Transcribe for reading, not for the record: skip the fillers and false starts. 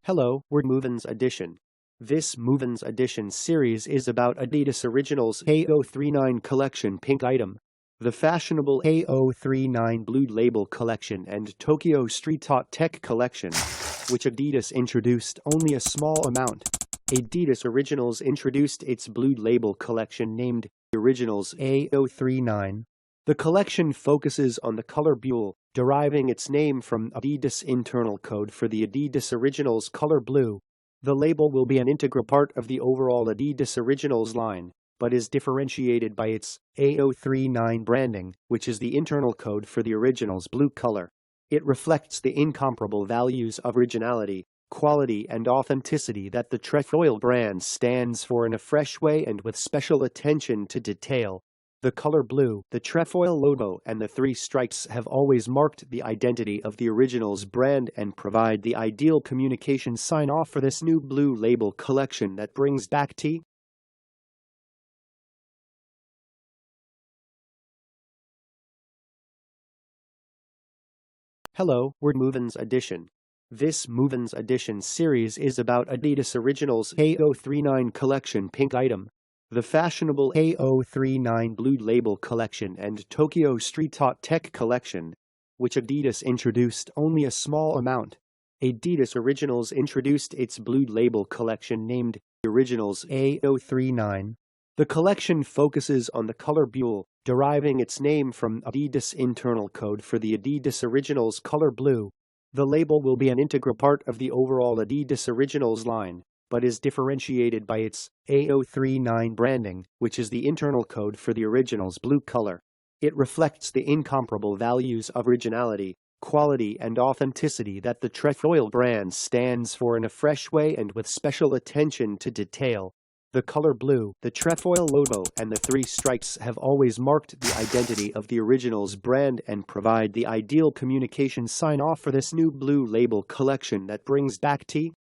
Hello, we're MovinsEdition. This MovinsEdition series is about Adidas Originals A.039 collection pink item, the fashionable A.039 Blue Label collection and Tokyo Street Art Tech collection, which Adidas introduced only a small amount. Adidas Originals introduced its Blue Label collection named Originals A.039. The collection focuses on the color blue, deriving its name from Adidas internal code for the Adidas Originals color blue. The label will be an integral part of the overall Adidas Originals line, but is differentiated by its A039 branding, which is the internal code for the Originals blue color. It reflects the incomparable values of originality, quality and authenticity that the Trefoil brand stands for in a fresh way and with special attention to detail. The color blue, the Trefoil logo and the three stripes have always marked the identity of the Originals brand and provide the ideal communication sign-off for this new Blue Label collection that brings back tea. Hello, we're MovinsEdition. This MovinsEdition series is about Adidas Originals A039 collection pink item, the fashionable A039 Blue Label collection and Tokyo Street Art Tech collection, which Adidas introduced only a small amount. Adidas Originals introduced its Blue Label collection named Originals A039. The collection focuses on the color blue, deriving its name from Adidas internal code for the Adidas Originals color blue. The label will be an integral part of the overall Adidas Originals line, but is differentiated by its A039 branding, which is the internal code for the Originals blue color. It reflects the incomparable values of originality, quality and authenticity that the Trefoil brand stands for in a fresh way and with special attention to detail. The color blue, the Trefoil logo and the three stripes have always marked the identity of the Originals brand and provide the ideal communication sign-off for this new Blue Label collection that brings back tea.